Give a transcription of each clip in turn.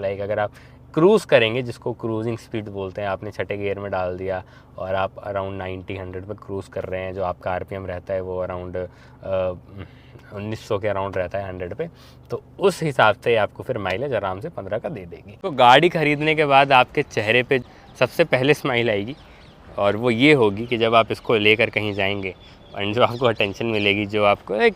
Like अगर आप cruise करेंगे, जिसको क्रूजिंग स्पीड बोलते हैं, आपने छठे गियर में डाल दिया और आप अराउंड 90-100 पर क्रूज़ कर रहे हैं, जो आपका आरपीएम रहता है वो अराउंड 1900 के अराउंड रहता है 100 पे, तो उस हिसाब से आपको फिर माइलेज आराम से 15 का दे देगी। तो गाड़ी खरीदने के बाद आपके चेहरे पे सबसे पहले स्माइल आएगी और वो ये होगी कि जब आप इसको लेकर कहीं जाएंगे और जो आपको अटेंशन मिलेगी, जो आपको एक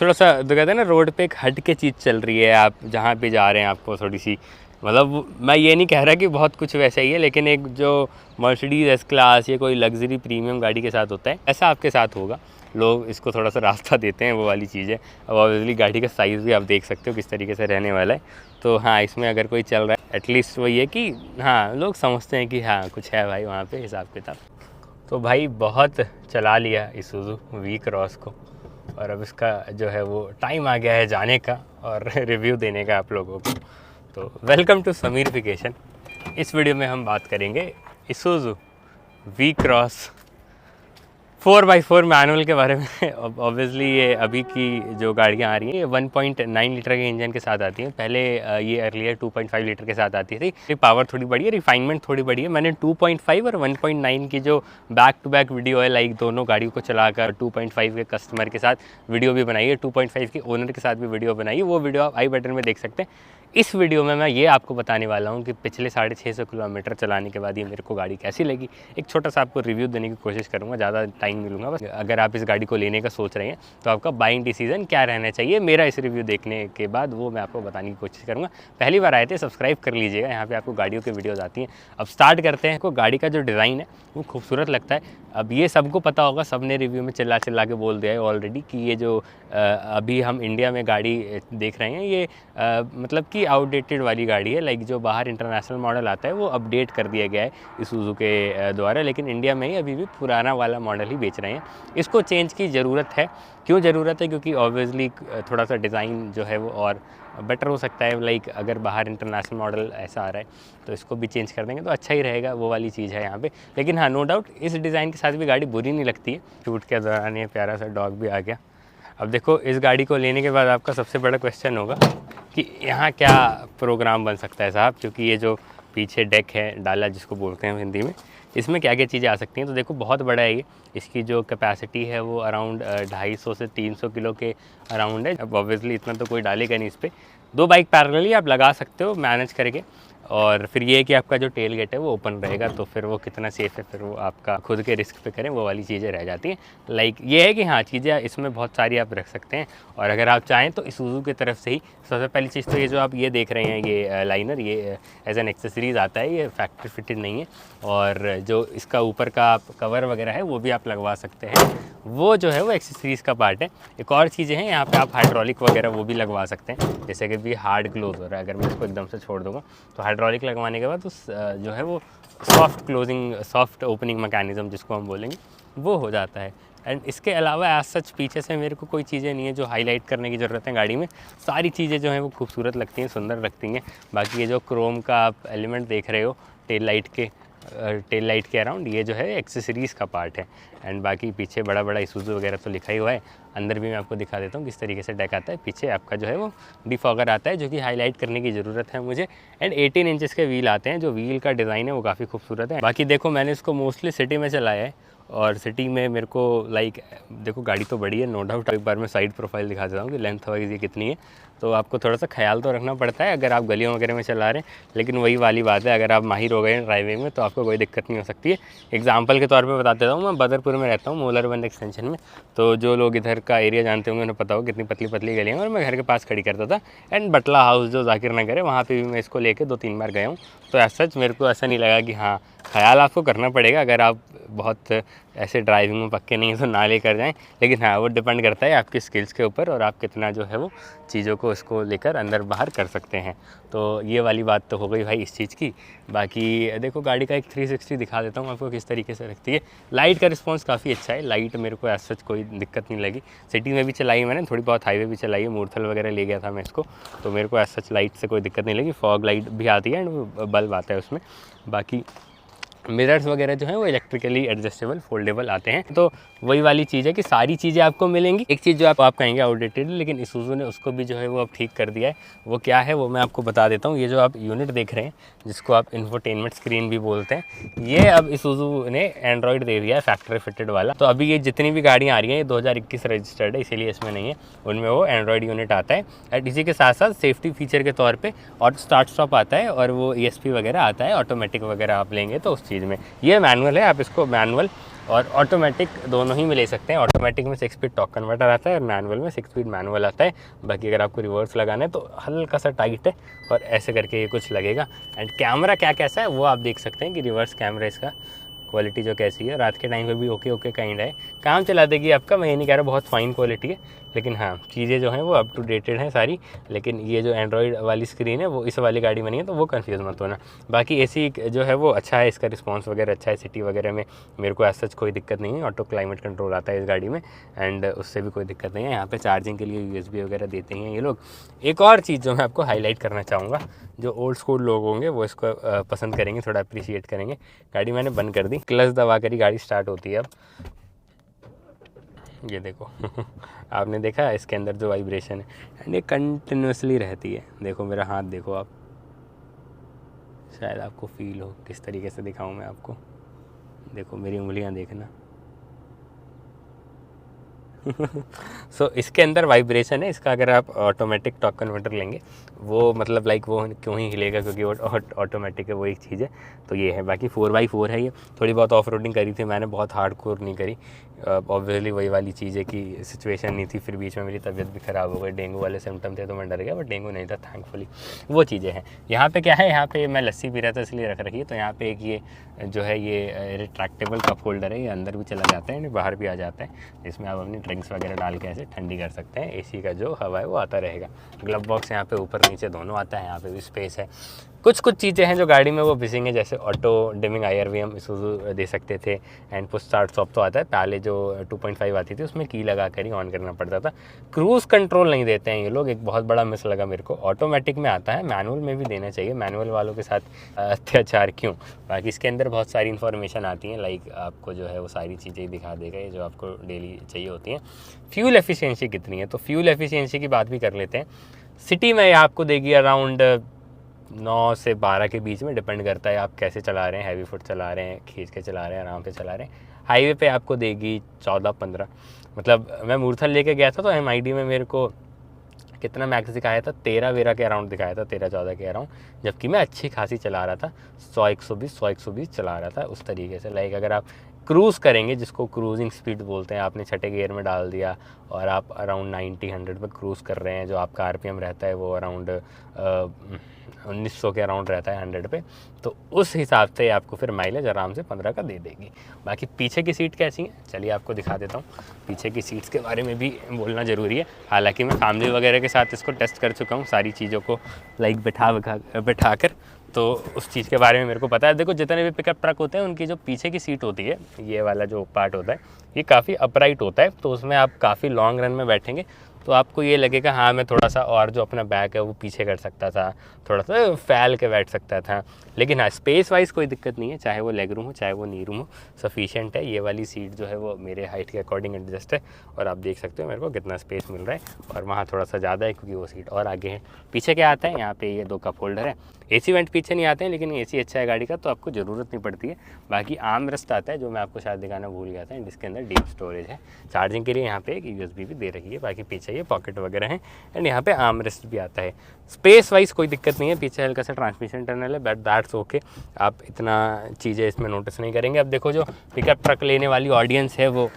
थोड़ा सा तो कहते हैं ना, रोड पे एक हट के चीज़ चल रही है, आप जहाँ पे जा रहे हैं आपको थोड़ी सी, मतलब मैं ये नहीं कह रहा कि बहुत कुछ वैसा ही है, लेकिन एक जो मर्सिडीज़ एस क्लास या कोई लग्जरी प्रीमियम गाड़ी के साथ होता है, ऐसा आपके साथ होगा। लोग इसको थोड़ा सा रास्ता देते हैं, वो वाली चीज़ है। अब ऑब्वियसली गाड़ी का साइज़ भी आप देख सकते हो किस तरीके से रहने वाला है। तो हाँ, इसमें अगर कोई चल रहा है एटलीस्ट वो ये कि हाँ, लोग समझते हैं कि हाँ कुछ है भाई वहाँ पे हिसाब किताब। तो भाई बहुत चला लिया इसूज़ू वी क्रॉस को, और अब इसका जो है वो टाइम आ गया है जाने का और रिव्यू देने का आप लोगों को। तो वेलकम टू समीरफिकेशन। इस वीडियो में हम बात करेंगे इसूज़ू वी क्रॉस 4x4 मैनुअल के बारे में। ऑब्वियसली ये अभी की जो गाड़ियाँ आ रही हैं ये 1.9 लीटर के इंजन के साथ आती हैं। पहले ये अर्लियर 2.5 लीटर के साथ आती थी। पावर थोड़ी बढ़ी है, रिफाइनमेंट थोड़ी बढ़ी है। मैंने 2.5 और 1.9 की जो बैक टू बैक वीडियो है, लाइक दोनों गाड़ियों को चलाकर 2.5 के कस्टमर के साथ वीडियो भी बनाई है, 2.5 के ओनर के साथ भी वीडियो बनाई है। वो वीडियो आप आई बटन में देख सकते हैं। इस वीडियो में मैं ये आपको बताने वाला हूँ कि पिछले 650 किलोमीटर चलाने के बाद ये मेरे को गाड़ी कैसी लगी। एक छोटा सा आपको रिव्यू देने की कोशिश करूँगा, ज़्यादा टाइम नहीं लूँगा। बस अगर आप इस गाड़ी को लेने का सोच रहे हैं तो आपका बाइंग डिसीजन क्या रहना चाहिए, मेरा इस रिव्यू देखने के बाद वो मैं आपको बताने की कोशिश करूँगा। पहली बार आए थे, सब्सक्राइब कर लीजिएगा, यहाँ पर आपको गाड़ियों के वीडियोज़ आती हैं। अब स्टार्ट करते हैं। को गाड़ी का जो डिज़ाइन है वो खूबसूरत लगता है। अब ये सबको पता होगा, सब ने रिव्यू में चिल्ला चिल्ला के बोल दिया है ऑलरेडी कि ये जो अभी हम इंडिया में गाड़ी देख रहे हैं ये मतलब कि आउटडेटेड वाली गाड़ी है। लाइक जो बाहर इंटरनेशनल मॉडल आता है वो अपडेट कर दिया गया है इसूज़ू के द्वारा, लेकिन इंडिया में ही अभी भी पुराना वाला मॉडल ही बेच रहे हैं। इसको चेंज की ज़रूरत है। क्यों ज़रूरत है? क्योंकि ऑब्वियसली थोड़ा सा डिज़ाइन जो है वो और बेटर हो सकता है। लाइक अगर बाहर इंटरनेशनल मॉडल ऐसा आ रहा है तो इसको भी चेंज कर देंगे तो अच्छा ही रहेगा, वो वाली चीज़ है यहाँ पे। लेकिन हाँ, नो डाउट इस डिज़ाइन के साथ भी गाड़ी बुरी नहीं लगती है। शूट के दौरान ये प्यारा सा डॉग भी आ गया। अब देखो, इस गाड़ी को लेने के बाद आपका सबसे बड़ा क्वेश्चन होगा कि यहाँ क्या प्रोग्राम बन सकता है साहब, क्योंकि ये जो पीछे डेक है, डाला जिसको बोलते हैं हिंदी में, इसमें क्या क्या चीज़ें आ सकती हैं। तो देखो, बहुत बड़ा है ये। इसकी जो कैपेसिटी है वो अराउंड 250 से 300 किलो के अराउंड है। अब ऑब्वियसली इतना तो कोई डालेगा नहीं इस पर। 2 बाइक पैरेलली आप लगा सकते हो मैनेज करके। और फिर ये है कि आपका जो टेल गेट है वो ओपन रहेगा, तो फिर वो कितना सेफ़ है फिर वो आपका खुद के रिस्क पे करें, वो वाली चीज़ें रह जाती हैं। लाइक ये है कि हाँ, चीज़ें इसमें बहुत सारी आप रख सकते हैं। और अगर आप चाहें तो इसूज़ू की तरफ से ही सबसे पहली चीज़ तो ये जो आप ये देख रहे हैं, ये लाइनर, ये एज एन एक्सेसरीज़ आता है, ये फैक्ट्री फिटेड नहीं है। और जो इसका ऊपर का आप कवर वगैरह है वो भी आप लगवा सकते हैं, वो जो है वो एक्सेसरीज़ का पार्ट है। एक और चीज़ें हैं यहाँ पे, आप हाइड्रोलिक वगैरह वो भी लगवा सकते हैं। जैसे कि भी हार्ड क्लोज हो रहा है, अगर मैं इसको एकदम से छोड़ दूँगा तो हाइड्रोलिक लगवाने के बाद उस जो है वो soft closing, soft opening mechanism जिसको हम बोलेंगे, वो हो जाता है। एंड इसके अलावा एज सच पीछे से मेरे को कोई चीज़ें नहीं है जो हाईलाइट करने की ज़रूरत है गाड़ी में। सारी चीज़ें जो हैं वो खूबसूरत लगती हैं, सुंदर लगती हैं। बाकी ये जो क्रोम का आप एलिमेंट देख रहे हो टेल लाइट के अराउंड, ये जो है एक्सेसरीज़ का पार्ट है। एंड बाकी पीछे बड़ा बड़ा इसूज़ू वगैरह तो लिखा ही हुआ है। अंदर भी मैं आपको दिखा देता हूँ किस तरीके से डेक आता है। पीछे आपका जो है वो डिफॉगर आता है, जो कि हाईलाइट करने की ज़रूरत है मुझे। एंड 18 इंचेस के व्हील आते हैं, जो व्हील का डिज़ाइन है वो काफ़ी खूबसूरत है। बाकी देखो, मैंने इसको मोस्टली सिटी में चलाया है और सिटी में मेरे को लाइक, देखो गाड़ी तो बड़ी है नो डाउट। एक बार मैं साइड प्रोफाइल दिखा देता हूँ कि लेंथ वाइज ये कितनी है। तो आपको थोड़ा सा ख्याल तो रखना पड़ता है अगर आप गलियों वगैरह में चला रहे हैं, लेकिन वही वाली बात है, अगर आप माहिर हो गए हैं ड्राइविंग में तो आपको कोई दिक्कत नहीं हो सकती है। एग्जाम्पल के तौर पे बता देता हूँ, मैं बदरपुर में रहता हूँ, मोलरबंद एक्सटेंशन में। तो जो लोग इधर का एरिया जानते होंगे उन्हें पता हो कितनी पतली पतली गलियाँ हैं, और मैं घर के पास खड़ी करता था। एंड बटला हाउस जो जाकिर नगर है, वहाँ पर भी मैं इसको लेके 2-3 बार गया हूँ। तो ऐसा सच मेरे को ऐसा नहीं लगा कि हाँ, ख्याल आपको करना पड़ेगा अगर आप बहुत ऐसे ड्राइविंग में पक्के नहीं हैं तो ना लेकर जाएं। लेकिन हाँ, वो डिपेंड करता है आपकी स्किल्स के ऊपर और आप कितना जो है वो चीज़ों को इसको लेकर अंदर बाहर कर सकते हैं। तो ये वाली बात तो हो गई भाई इस चीज़ की। बाकी देखो, गाड़ी का एक 360 दिखा देता हूँ आपको किस तरीके से रखती है। लाइट का रिस्पॉन्स काफ़ी अच्छा है। लाइट मेरे को ऐसा कोई दिक्कत नहीं लगी। सिटी में भी चलाई मैंने, थोड़ी बहुत हाईवे भी चलाई है, मूर्थल वगैरह ले गया था मैं इसको, तो मेरे को ऐसा लाइट से कोई दिक्कत नहीं लगी। फॉग लाइट भी आती है एंड बल्ब आता है उसमें। बाकी मिरर्स वगैरह जो है वो इलेक्ट्रिकली एडजस्टेबल फोल्डेबल आते हैं। तो वही वाली चीज़ है कि सारी चीज़ें आपको मिलेंगी। एक चीज़ जो आप कहेंगे आउटडेटेड, लेकिन इसूज़ू ने उसको भी जो है वो अब ठीक कर दिया है। वो क्या है वो मैं आपको बता देता हूँ। ये जो आप यूनिट देख रहे हैं जिसको आप इंफोटेनमेंट स्क्रीन भी बोलते हैं, ये अब इसूज़ू ने एंड्रॉयड दे दिया है फैक्ट्री फिटेड वाला। तो अभी ये जितनी भी गाड़ियाँ आ रही हैं ये 2021 रजिस्टर्ड है, इसीलिए इसमें नहीं है, उनमें वो एंड्रॉयड यूनिट आता है। एंड इसी के साथ साथ सेफ्टी फीचर के तौर पर ऑटो स्टार्ट स्टॉप आता है और वो ESP वगैरह आता है। ऑटोमेटिक वगैरह आप लेंगे तो उस चीज़ में ये मैनुअल है, आप इसको मैनुअल और ऑटोमेटिक दोनों ही में ले सकते हैं। ऑटोमेटिक में 6 स्पीड टॉर्क कन्वर्टर आता है और मैनुअल में 6 स्पीड मैनुअल आता है। बाकी अगर आपको रिवर्स लगाना है तो हल्का सा टाइट है और ऐसे करके ये कुछ लगेगा। एंड कैमरा क्या कैसा है वो आप देख सकते हैं कि रिवर्स कैमरा इसका क्वालिटी जो कैसी है, रात के टाइम पे भी ओके काइंड है, काम चला देगी आपका। मैं ये नहीं कह रहा बहुत फाइन क्वालिटी है, लेकिन हाँ चीज़ें जो हैं वो अप टू डेटेड हैं सारी। लेकिन ये जो एंड्रॉयड वाली स्क्रीन है वो इस वाली गाड़ी में नहीं है, तो वो कंफ्यूज मत होना। बाकी AC जो है वो अच्छा है, इसका रिस्पांस वगैरह अच्छा है। सिटी वगैरह में मेरे को ऐसा कोई दिक्कत नहीं है। ऑटो क्लाइमेट कंट्रोल आता है इस गाड़ी में एंड उससे भी कोई दिक्कत नहीं है। यहाँ पे चार्जिंग के लिए USB वगैरह देते हैं ये लोग। एक और चीज़ जो मैं आपको हाईलाइट करना चाहूँगा, जो ओल्ड स्कूल लोग होंगे वो इसको पसंद करेंगे, थोड़ा अप्रिशिएट करेंगे। गाड़ी मैंने बंद कर दी, क्लच दबा कर ही गाड़ी स्टार्ट होती है अब। ये देखो आपने देखा इसके अंदर जो वाइब्रेशन है एंड ये कंटिन्यूसली रहती है। देखो मेरा हाथ देखो आप, शायद आपको फील हो। किस तरीके से दिखाऊं मैं आपको, देखो मेरी उंगलियां देखना सो इसके अंदर वाइब्रेशन है इसका। अगर आप ऑटोमेटिक टॉर्क कन्वर्टर लेंगे वो मतलब लाइक वो क्यों ही हिलेगा, क्योंकि वो ऑटोमेटिक है, वो एक चीज़ है। तो ये है। बाकी 4x4 है ये। थोड़ी बहुत ऑफ रोडिंग करी थी मैंने, बहुत हार्डकोर नहीं करी। ऑब्वियसली वही वाली चीज़ है कि सिचुएशन नहीं थी, फिर बीच में मेरी तबीयत भी ख़राब हो गई, डेंगू वाले सिम्टम थे तो मैं डर गया, बट डेंगू नहीं था थैंकफुली। वो चीज़ें हैं। यहाँ पे क्या है, यहाँ पे मैं लस्सी पी रहा था इसलिए रख रखी है। तो यहाँ पे एक ये जो है ये रिट्रैक्टेबल कप होल्डर है, ये अंदर भी चला जाता है बाहर भी आ जाता है, जिसमें आप अपनी ड्रिंक्स वगैरह डाल के ऐसे ठंडी कर सकते हैं। AC का जो हवा है वो आता रहेगा। ग्लव बॉक्स यहाँ पे ऊपर नीचे दोनों आता है, यहाँ पे भी स्पेस है। कुछ चीज़ें हैं जो गाड़ी में वो मिसिंग है, जैसे ऑटो डिमिंग IRV हम इसूज़ू दे सकते थे एंड पुश स्टार्ट स्टॉप तो आता है। पहले जो 2.5 आती थी उसमें की लगा कर ही ऑन करना पड़ता था। क्रूज़ कंट्रोल नहीं देते हैं ये लोग, एक बहुत बड़ा मिस लगा मेरे को। ऑटोमेटिक में आता है, मैनुअल में भी देना चाहिए। मैनुअल वालों के साथ अत्याचार क्यों। बाकी इसके अंदर बहुत सारी इन्फॉर्मेशन आती है, लाइक आपको जो है वो सारी चीज़ें दिखा देगा ये जो आपको डेली चाहिए होती हैं। फ्यूल एफिशिएंसी कितनी है, तो फ्यूल एफिशिएंसी की बात भी कर लेते हैं। सिटी में आपको देगी अराउंड 9 से 12 के बीच में, डिपेंड करता है आप कैसे चला रहे हैं, हैवी फुट चला रहे हैं, खींच के चला रहे हैं, आराम से चला रहे हैं। हाईवे पे आपको देगी 14-15। मतलब मैं मूर्थल लेके गया था तो MID में मेरे को कितना मैक्स दिखाया था, 13-12 के अराउंड दिखाया था, 13-14 के अराउंड, जबकि मैं अच्छी खासी चला रहा था, 100-120 चला रहा था उस तरीके से। लाइक अगर आप क्रूज़ करेंगे, जिसको क्रूजिंग स्पीड बोलते हैं, आपने छठे गियर में डाल दिया और आप अराउंड 90-100 पर क्रूज़ कर रहे हैं, जो आपका RPM रहता है वो अराउंड 1900 के अराउंड रहता है 100 पे, तो उस हिसाब से आपको फिर माइलेज आराम से 15 का दे देगी। बाकी पीछे की सीट कैसी है, चलिए आपको दिखा देता हूँ। पीछे की सीट्स के बारे में भी बोलना ज़रूरी है। हालांकि मैं फैमिली वगैरह के साथ इसको टेस्ट कर चुका हूँ, सारी चीज़ों को लाइक बैठा कर, तो उस चीज़ के बारे में मेरे को पता है। देखो जितने भी पिकअप ट्रक होते हैं उनकी जो पीछे की सीट होती है, ये वाला जो पार्ट होता है ये काफ़ी अपराइट होता है, तो उसमें आप काफ़ी लॉन्ग रन में बैठेंगे तो आपको ये लगेगा हाँ मैं थोड़ा सा और जो अपना बैक है वो पीछे कर सकता था, थोड़ा सा फैल के बैठ सकता था। लेकिन हाँ स्पेस वाइज कोई दिक्कत नहीं है, चाहे वो लेग रूम हो चाहे वो नी रूम हो, सफिशिएंट है। ये वाली सीट जो है वो मेरे हाइट के अकॉर्डिंग एडजस्ट है और आप देख सकते हो मेरे को कितना स्पेस मिल रहा है, और वहाँ थोड़ा सा ज़्यादा है क्योंकि वो सीट और आगे है। पीछे क्या आता है, यहाँ पे ये 2 कप होल्डर है। AC वेंट पीछे नहीं आते हैं, लेकिन AC अच्छा है गाड़ी का तो आपको ज़रूरत नहीं पड़ती है। बाकी आर्म रेस्ट आता है जो मैं आपको शायद दिखाना भूल गया था, जिसके अंदर डीप स्टोरेज है। चार्जिंग के लिए यहाँ पे एक USB भी दे रखी है। बाकी पीछे ये पॉकेट वगैरह है एंड यहाँ पे आर्म रेस्ट भी आता है। स्पेस वाइज कोई दिक्कत नहीं है, पीछे हल्का सा ट्रांसमिशन टनल है, बट दैट्स ओके, आप इतना चीज़ें इसमें नोटिस नहीं करेंगे। अब देखो जो पिकअप ट्रक लेने वाली ऑडियंस है वो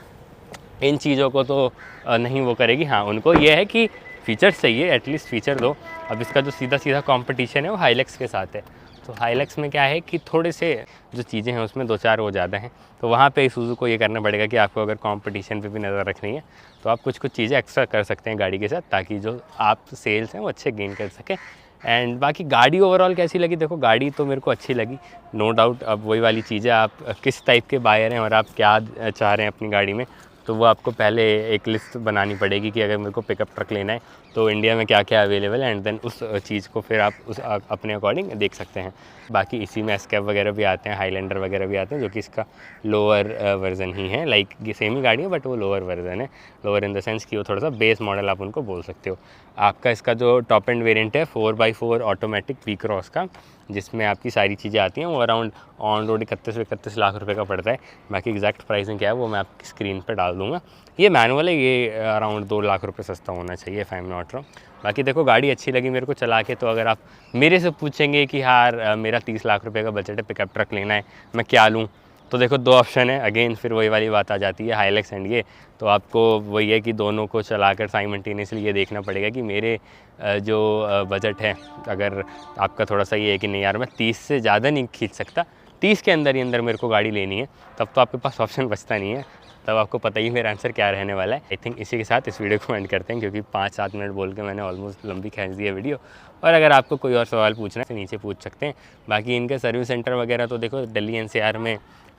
इन चीज़ों को तो नहीं वो करेगी। हाँ उनको ये है कि फ़ीचर्स चाहिए, एटलीस्ट फ़ीचर दो। अब इसका जो सीधा कंपटीशन है वो हाइलक्स के साथ है, तो हाइलक्स में क्या है कि थोड़े से जो चीज़ें हैं उसमें 2-4 वो ज़्यादा हैं, तो वहाँ पे इसूज़ू को ये करना पड़ेगा कि आपको अगर कंपटीशन पे भी नज़र रखनी है तो आप कुछ चीज़ें एक्स्ट्रा कर सकते हैं गाड़ी के साथ, ताकि जो आप सेल्स हैं वो अच्छे गेन कर सकें। एंड बाकी गाड़ी ओवरऑल कैसी लगी, देखो गाड़ी तो मेरे को अच्छी लगी, नो डाउट। अब वही वाली चीज़ है, आप किस टाइप के बायर हैं और आप क्या चाह रहे हैं अपनी गाड़ी में, तो वो आपको पहले एक लिस्ट बनानी पड़ेगी कि अगर मेरे को पिकअप ट्रक लेना है तो इंडिया में क्या क्या अवेलेबल है, एंड देन उस चीज़ को फिर आप उस अपने अकॉर्डिंग देख सकते हैं। बाकी इसी में एस्केप वगैरह भी आते हैं, हाईलैंडर वगैरह भी आते हैं, जो कि इसका लोअर वर्जन ही है। लाइक ये सेम ही गाड़ी है बट वो लोअर वर्जन है। लोअर इन द सेंस कि वो थोड़ा सा बेस मॉडल आप उनको बोल सकते हो। आपका इसका जो टॉप एंड वेरिएंट है 4x4 ऑटोमेटिक वी क्रॉस का, जिसमें आपकी सारी चीज़ें आती हैं, वो अराउंड ऑन रोड 31 लाख रुपए का पड़ता है। बाकी एग्जैक्ट प्राइसिंग क्या है वो मैं आपकी स्क्रीन पर डाल दूँगा। ये मैनुअल है, ये अराउंड 2 लाख रुपए सस्ता होना चाहिए if I am not wrong. बाकी देखो गाड़ी अच्छी लगी मेरे को चला के, तो अगर आप मेरे से पूछेंगे कि यार मेरा 30 लाख रुपए का बजट है, पिकअप ट्रक लेना है, मैं क्या लूँ, तो देखो 2 ऑप्शन है। अगेन फिर वही वाली बात आ जाती है, हाइलैक्स एंड ये। तो आपको वही है कि दोनों को चलाकर साइमल्टेनियसली ये देखना पड़ेगा कि मेरे जो बजट है, अगर आपका थोड़ा सा ये है कि नहीं यार मैं 30 से ज़्यादा नहीं खींच सकता, 30 के अंदर ही अंदर मेरे को गाड़ी लेनी है, तब तो आपके पास ऑप्शन बचता नहीं है। तब आपको पता ही मेरा आंसर क्या रहने वाला है। आई थिंक इसी के साथ इस वीडियो को एंड करते हैं, क्योंकि 5-7 मिनट बोल के मैंने ऑलमोस्ट लंबी खींच दी है वीडियो। और अगर आपको कोई और सवाल पूछना है तो नीचे पूछ सकते हैं। बाकी इनके सर्विस सेंटर वगैरह तो देखो दिल्ली एनसीआर में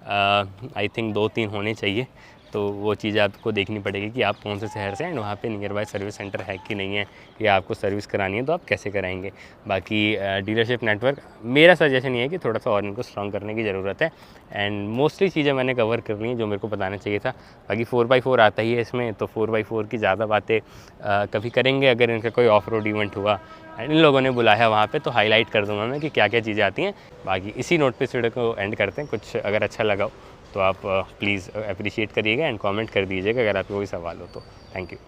आई थिंक 2-3 होने चाहिए, तो वो चीज़ आपको देखनी पड़ेगी कि आप कौन से शहर से हैं, एंड वहाँ पे नियर बाय सर्विस सेंटर है कि नहीं है, या आपको सर्विस करानी है तो आप कैसे कराएंगे। बाकी डीलरशिप नेटवर्क मेरा सजेशन ये है कि थोड़ा सा और इनको स्ट्रॉन्ग करने की ज़रूरत है, एंड मोस्टली चीज़ें मैंने कवर कर ली हैं जो मेरे को बताना चाहिए था। बाकी 4x4 आता ही है इसमें, तो 4x4 की ज़्यादा बातें कभी करेंगे अगर इनका कोई ऑफ रोड इवेंट हुआ एंड इन लोगों ने बुलाया वहाँ पे, तो हाईलाइट कर दूंगा मैं कि क्या क्या चीज़ें आती हैं। बाकी इसी नोट पे इस वीडियो को एंड करते हैं। कुछ अगर अच्छा लगा हो तो आप प्लीज़ अप्रिशिएट करिएगा एंड कमेंट कर दीजिएगा अगर आपको कोई सवाल हो तो। Thank you.